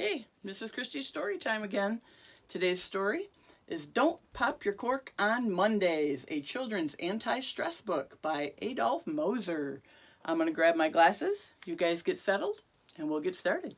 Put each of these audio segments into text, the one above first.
Hey, this is Christy's story time again. Today's story is Don't Pop Your Cork on Mondays, a children's anti-stress book by Adolph Moser. I'm going to grab my glasses, you guys get settled, and we'll get started.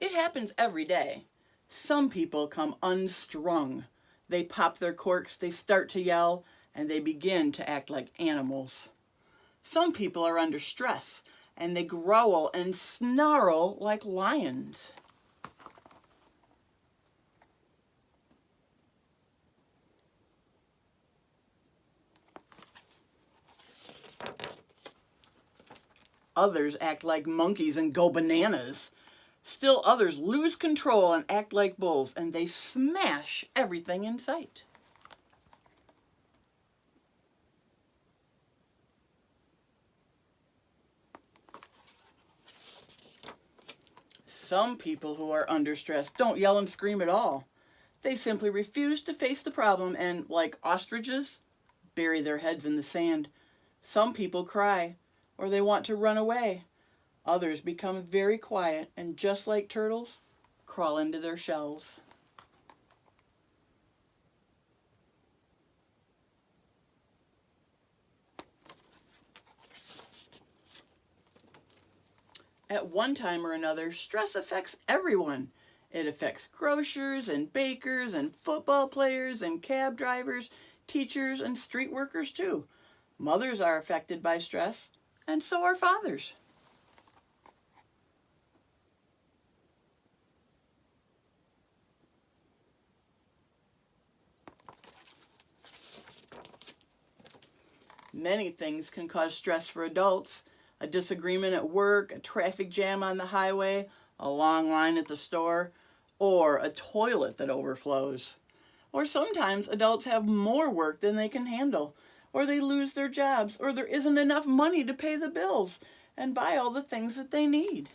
It happens every day. Some people come unstrung. They pop their corks, they start to yell, and they begin to act like animals. Some people are under stress, and they growl and snarl like lions. Others act like monkeys and go bananas. Still others lose control and act like bulls, and they smash everything in sight. Some people who are under stress don't yell and scream at all. They simply refuse to face the problem and, like ostriches, bury their heads in the sand. Some people cry, or they want to run away. Others become very quiet and, just like turtles, crawl into their shells. At one time or another, stress affects everyone. It affects grocers and bakers and football players and cab drivers, teachers and street workers too. Mothers are affected by stress, and so are fathers. Many things can cause stress for adults. A disagreement at work, a traffic jam on the highway, a long line at the store, or a toilet that overflows. Or sometimes adults have more work than they can handle, or they lose their jobs, or there isn't enough money to pay the bills and buy all the things that they need.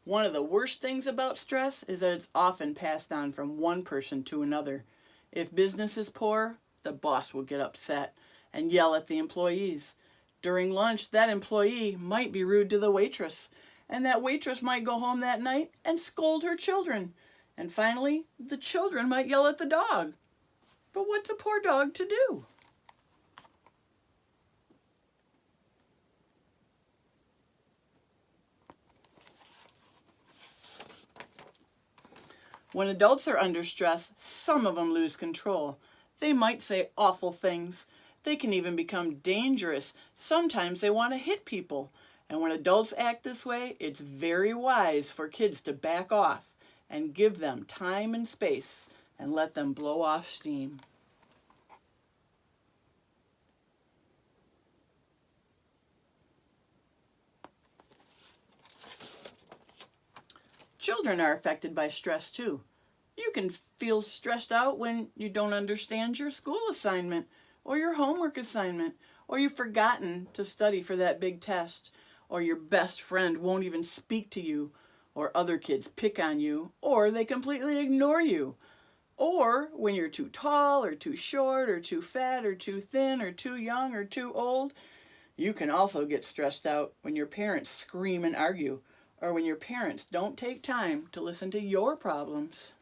One of the worst things about stress is that it's often passed on from one person to another. If business is poor, the boss will get upset and yell at the employees. During lunch, that employee might be rude to the waitress, and that waitress might go home that night and scold her children. And finally, the children might yell at the dog. But what's a poor dog to do? When adults are under stress, some of them lose control. They might say awful things. They can even become dangerous. Sometimes they want to hit people. And when adults act this way, it's very wise for kids to back off and give them time and space and let them blow off steam. Children are affected by stress too. You can feel stressed out when you don't understand your school assignment or your homework assignment, or you've forgotten to study for that big test, or your best friend won't even speak to you, or other kids pick on you, or they completely ignore you, or when you're too tall or too short or too fat or too thin or too young or too old. You can also get stressed out when your parents scream and argue, or when your parents don't take time to listen to your problems.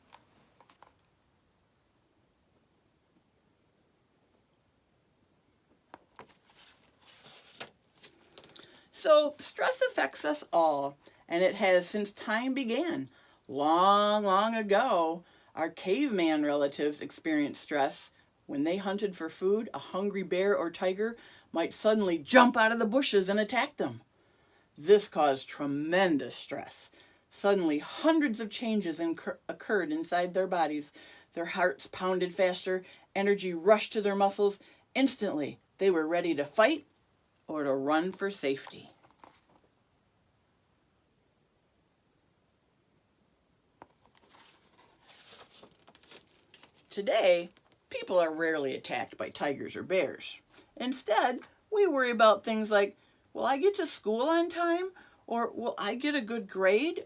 So stress affects us all, and it has since time began. Long, long ago, our caveman relatives experienced stress. When they hunted for food, a hungry bear or tiger might suddenly jump out of the bushes and attack them. This caused tremendous stress. Suddenly, hundreds of changes occurred inside their bodies. Their hearts pounded faster, energy rushed to their muscles. Instantly, they were ready to fight or to run for safety. Today, people are rarely attacked by tigers or bears. Instead, we worry about things like, will I get to school on time? Or will I get a good grade?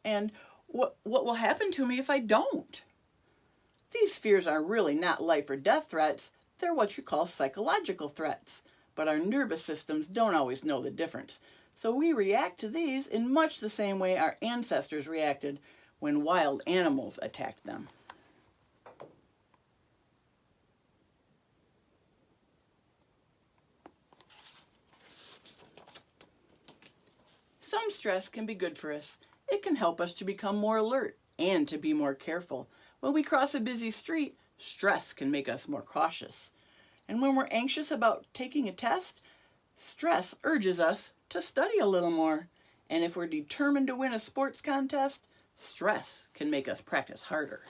And what will happen to me if I don't? These fears are really not life or death threats. They're what you call psychological threats. But our nervous systems don't always know the difference. So we react to these in much the same way our ancestors reacted when wild animals attacked them. Some stress can be good for us. It can help us to become more alert and to be more careful. When we cross a busy street, stress can make us more cautious. And when we're anxious about taking a test, stress urges us to study a little more. And if we're determined to win a sports contest, stress can make us practice harder.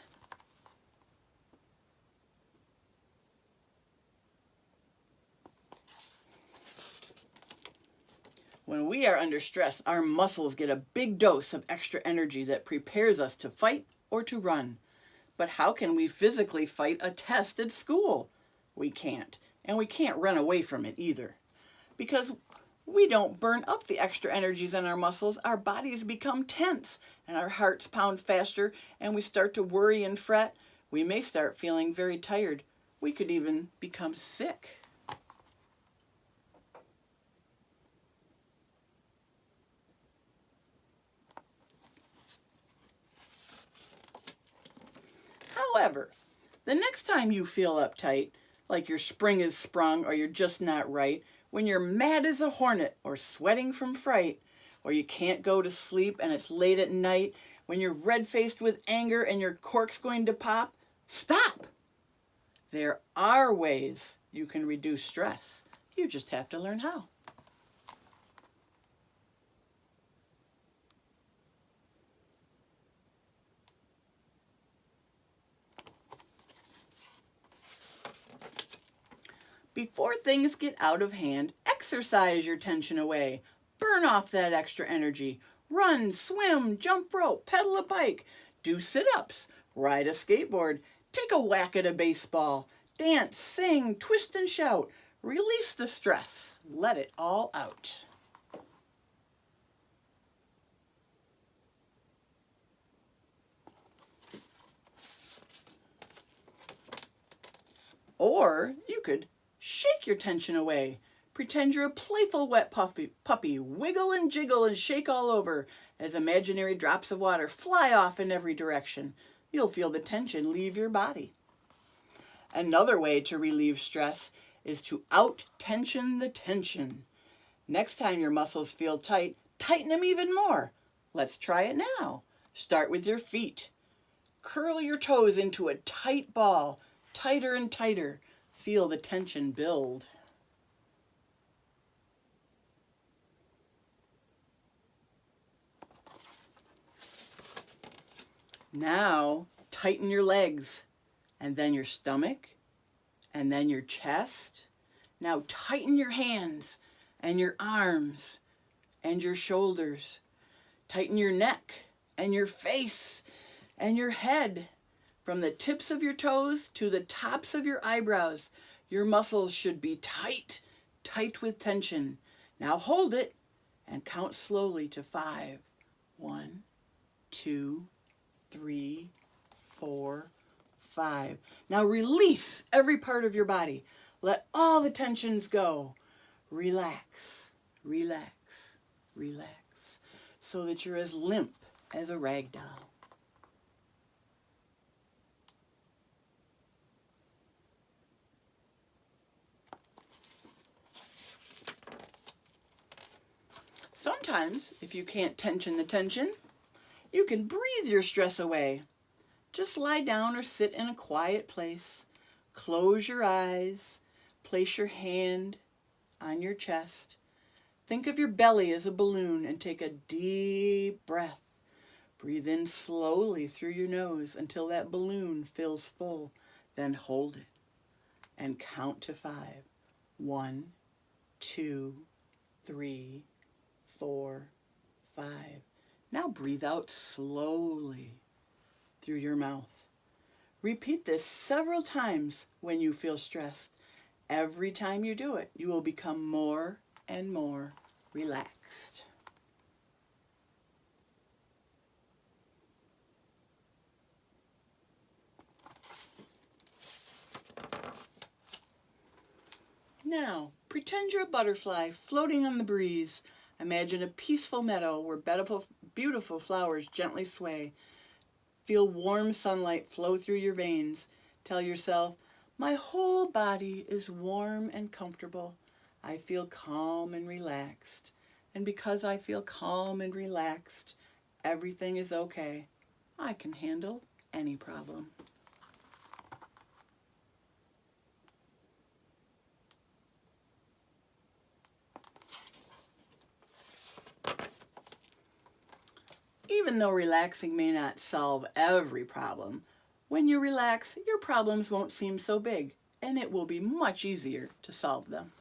When we are under stress, our muscles get a big dose of extra energy that prepares us to fight or to run. But how can we physically fight a test at school? We can't, and we can't run away from it either. Because we don't burn up the extra energies in our muscles, our bodies become tense, and our hearts pound faster, and we start to worry and fret. We may start feeling very tired. We could even become sick. However, the next time you feel uptight, like your spring is sprung or you're just not right, when you're mad as a hornet or sweating from fright, or you can't go to sleep and it's late at night, when you're red-faced with anger and your cork's going to pop, stop! There are ways you can reduce stress. You just have to learn how. Before things get out of hand, exercise your tension away. Burn off that extra energy. Run, swim, jump rope, pedal a bike, do sit-ups, ride a skateboard, take a whack at a baseball, dance, sing, twist and shout. Release the stress. Let it all out. Or you could shake your tension away. Pretend you're a playful wet puppy. Wiggle and jiggle and shake all over as imaginary drops of water fly off in every direction. You'll feel the tension leave your body. Another way to relieve stress is to out-tension the tension. Next time your muscles feel tight, tighten them even more. Let's try it now. Start with your feet. Curl your toes into a tight ball, tighter and tighter. Feel the tension build. Now, tighten your legs, and then your stomach, and then your chest. Now tighten your hands, and your arms, and your shoulders. Tighten your neck, and your face, and your head. From the tips of your toes to the tops of your eyebrows, your muscles should be tight, tight with tension. Now hold it, and count slowly to 5. 1, 2, 3, 4, 5. Now release every part of your body. Let all the tensions go. Relax, relax, relax, so that you're as limp as a rag doll. Sometimes, if you can't tension the tension, you can breathe your stress away. Just lie down or sit in a quiet place. Close your eyes. Place your hand on your chest. Think of your belly as a balloon and take a deep breath. Breathe in slowly through your nose until that balloon fills full. Then hold it and count to 5. 1, 2, 3, 4, 5. Now breathe out slowly through your mouth. Repeat this several times when you feel stressed. Every time you do it, you will become more and more relaxed. Now, pretend you're a butterfly floating on the breeze. Imagine a peaceful meadow where beautiful flowers gently sway. Feel warm sunlight flow through your veins. Tell yourself, my whole body is warm and comfortable. I feel calm and relaxed. And because I feel calm and relaxed, everything is okay. I can handle any problem. Even though relaxing may not solve every problem, when you relax, your problems won't seem so big, and it will be much easier to solve them.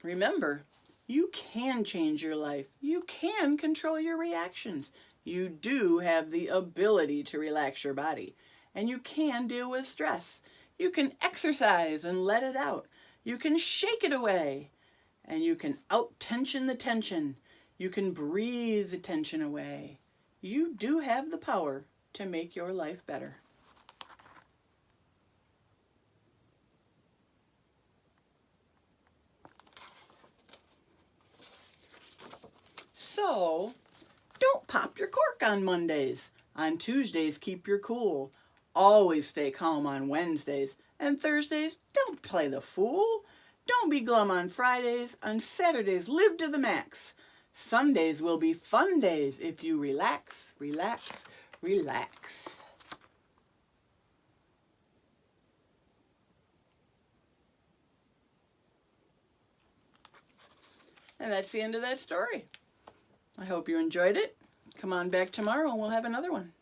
Remember, you can change your life. You can control your reactions. You do have the ability to relax your body, and you can deal with stress. You can exercise and let it out. You can shake it away, and you can out-tension the tension. You can breathe the tension away. You do have the power to make your life better. So, don't pop your cork on Mondays. On Tuesdays, keep your cool. Always stay calm on Wednesdays. And Thursdays, don't play the fool. Don't be glum on Fridays. On Saturdays, live to the max. Sundays will be fun days if you relax, relax, relax. And that's the end of that story. I hope you enjoyed it. Come on back tomorrow and we'll have another one.